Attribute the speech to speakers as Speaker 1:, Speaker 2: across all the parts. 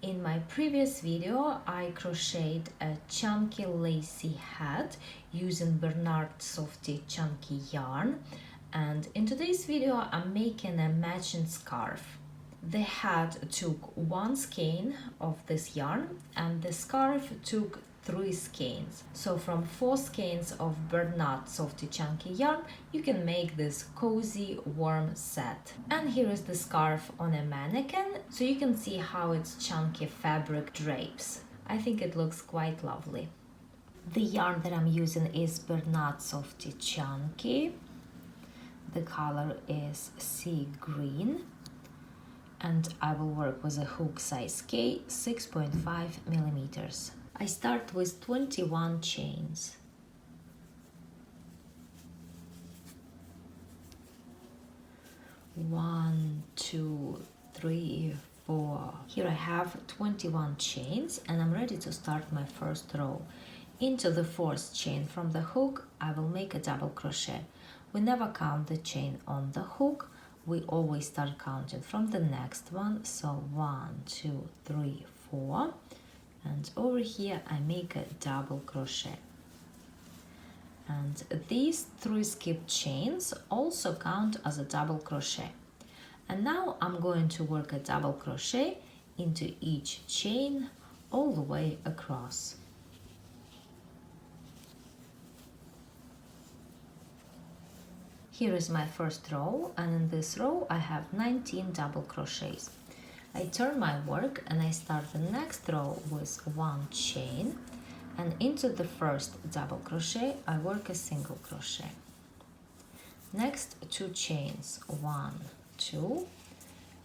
Speaker 1: In my previous video, I crocheted a chunky lacy hat using Bernat Softee Chunky yarn, and in today's video I'm making a matching scarf. The hat took 1 skein of this yarn and the scarf took 3 skeins. So from 4 skeins of Bernat Sortee Chunky yarn, you can make this cozy, warm set. And here is the scarf on a mannequin, so you can see how its chunky fabric drapes. I think it looks quite lovely. The yarn that I'm using is Bernat Softee Chunky. The color is Seagreen. And I will work with a hook size K, 6.5 millimeters. I start with 21 chains. 1, 2, 3, 4. Here I have 21 chains and I'm ready to start my first row. Into the 4th chain from the hook, I will make a double crochet. We never count the chain on the hook. We always start counting from the next one. So 1, 2, 3, 4. And over here I make a double crochet. And these 3 skipped chains also count as a double crochet. And now I'm going to work a double crochet into each chain all the way across. Here is my first row, and in this row I have 19 double crochets. I turn my work and I start the next row with 1 chain, and into the first double crochet I work a single crochet. Next 2 chains, 1, 2,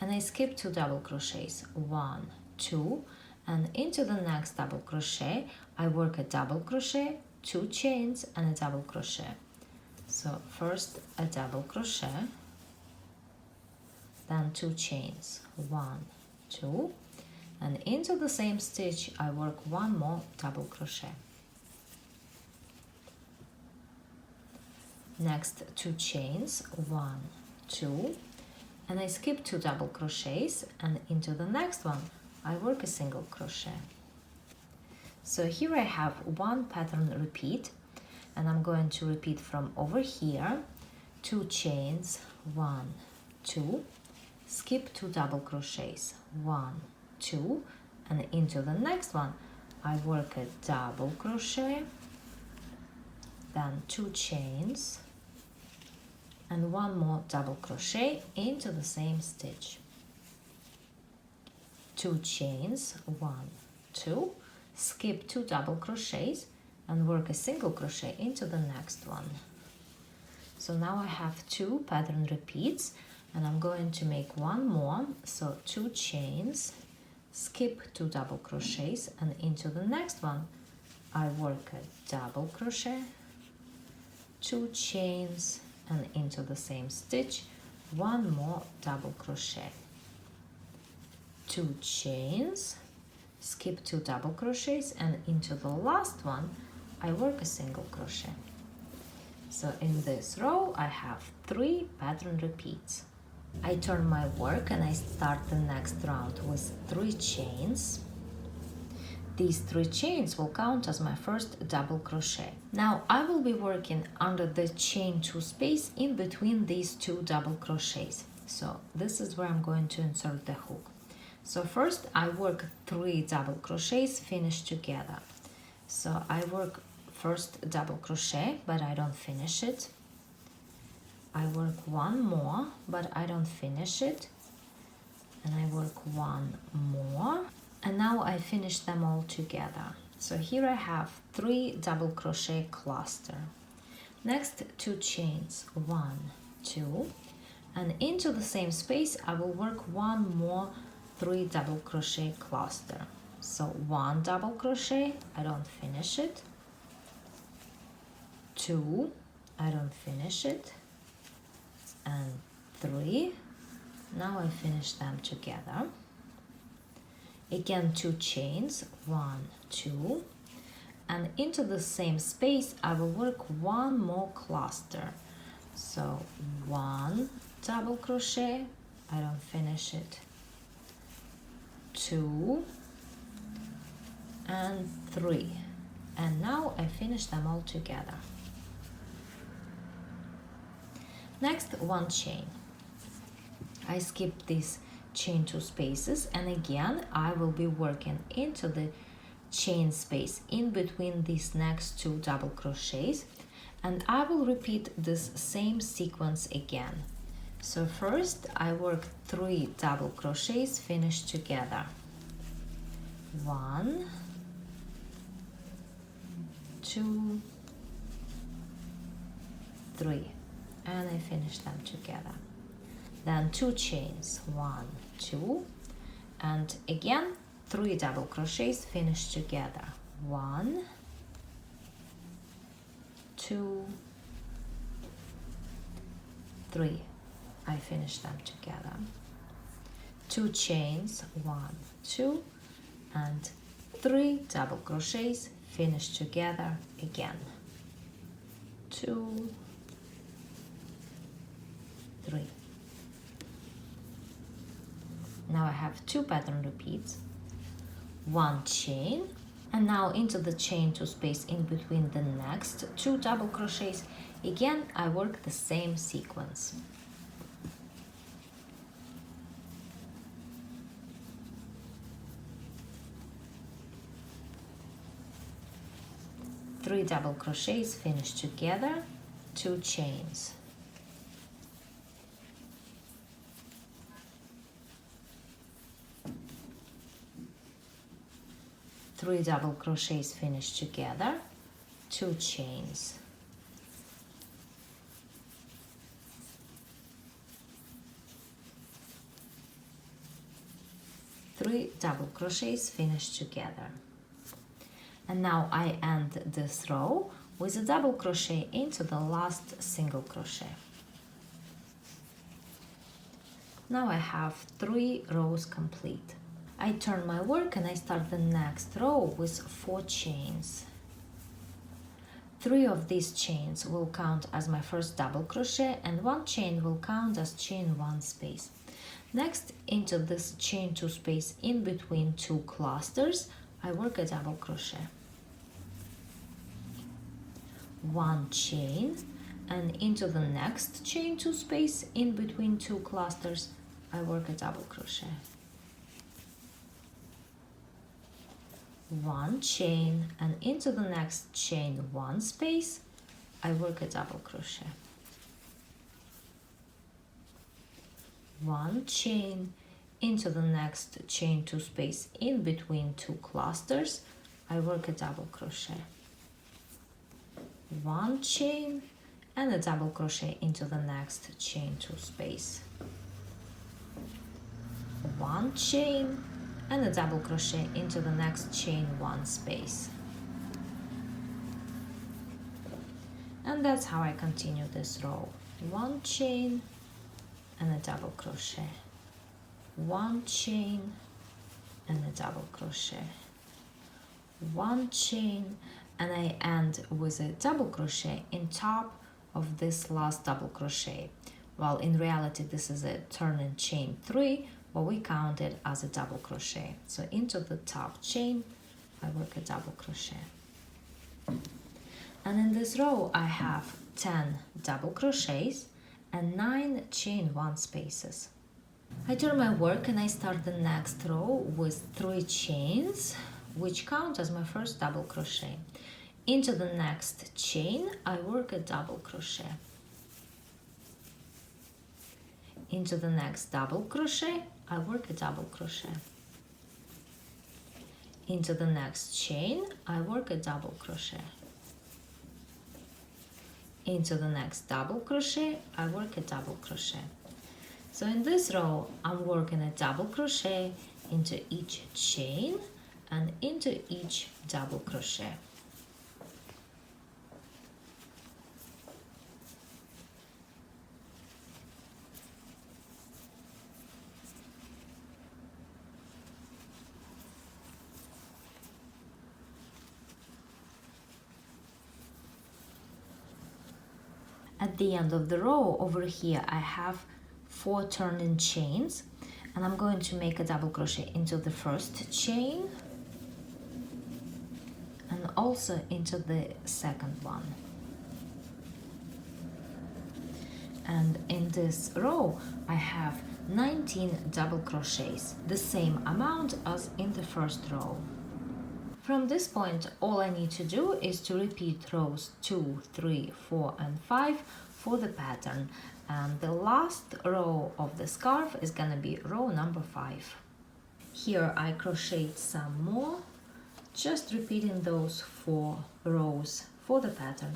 Speaker 1: and I skip 2 double crochets, 1, 2, and into the next double crochet I work a double crochet, 2 chains and a double crochet. So first a double crochet, then 2 chains, 1, 2, and into the same stitch I work 1 more double crochet. Next 2 chains, 1, 2, and I skip 2 double crochets, and into the next one I work a single crochet. So here I have 1 pattern repeat, and I'm going to repeat from over here, 2 chains, 1, 2, skip 2 double crochets, 1, 2, and into the next one I work a double crochet, then 2 chains and 1 more double crochet into the same stitch. 2 chains, 1, 2, skip 2 double crochets and work a single crochet into the next one. So now I have 2 pattern repeats and I'm going to make 1 more. So 2 chains, skip 2 double crochets, and into the next one I work a double crochet, 2 chains, and into the same stitch 1 more double crochet, 2 chains, skip 2 double crochets, and into the last one I work a single crochet. So in this row I have 3 pattern repeats. I turn my work and I start the next round with 3 chains. These 3 chains will count as my first double crochet. Now I will be working under the chain 2 space in between these 2 double crochets. So this is where I'm going to insert the hook. So first I work 3 double crochets finished together. So I work first double crochet, but I don't finish it. I work 1 more, but I don't finish it. And I work 1 more. And now I finish them all together. So here I have 3 double crochet cluster. Next 2 chains, 1, 2, and into the same space I will work 1 more 3 double crochet cluster. So 1 double crochet, I don't finish it. 2, I don't finish it, and 3, now I finish them together. Again 2 chains, 1, 2, and into the same space I will work 1 more cluster. So 1 double crochet, I don't finish it, 2, and 3. And now I finish them all together. Next, 1 chain. I skip this chain 2 spaces, and again I will be working into the chain space in between these next 2 double crochets, and I will repeat this same sequence again. So first I work 3 double crochets finished together. 1, 2, 3, and I finish them together. Then 2 chains, 1, 2, and again 3 double crochets finished together. 1, 2, 3. I finish them together. 2 chains, 1, 2, and 3 double crochets finished together again. 2, 3. Now I have 2 pattern repeats, 1 chain, and now into the chain 2 space in between the next 2 double crochets. Again, I work the same sequence. 3 double crochets finished together, 2 chains. 3 double crochets finished together, 2 chains. 3 double crochets finished together. And now I end this row with a double crochet into the last single crochet. Now I have 3 rows complete. I turn my work and I start the next row with 4 chains. 3 of these chains will count as my first double crochet, and 1 chain will count as chain 1 space. Next, into this chain 2 space in between 2 clusters, I work a double crochet. 1 chain, and into the next chain 2 space in between 2 clusters, I work a double crochet. 1 chain, and into the next chain 1 space, I work a double crochet. 1 chain, into the next chain 2 space in between 2 clusters, I work a double crochet. 1 chain and a double crochet into the next chain 2 space. 1 chain and a double crochet into the next chain 1 space. And that's how I continue this row. 1 chain and a double crochet. 1 chain and a double crochet. 1 chain, and I end with a double crochet in top of this last double crochet. Well, in reality this is a turn and chain 3, but we count it as a double crochet. So into the top chain I work a double crochet, and in this row I have 10 double crochets and 9 chain 1 spaces. I turn my work and I start the next row with 3 chains, which count as my first double crochet. Into the next chain I work a double crochet. Into the next double crochet I work a double crochet. Into the next chain I work a double crochet. Into the next double crochet I work a double crochet. So in this row I'm working a double crochet into each chain and into each double crochet. At the end of the row over here I have 4 turn-in chains, and I'm going to make a double crochet into the first chain, and also into the second one. And in this row I have 19 double crochets, the same amount as in the first row. From this point, all I need to do is to repeat rows 2, 3, 4 and 5 for the pattern, and the last row of the scarf is gonna be row number 5. Here I crocheted some more, just repeating those 4 rows for the pattern.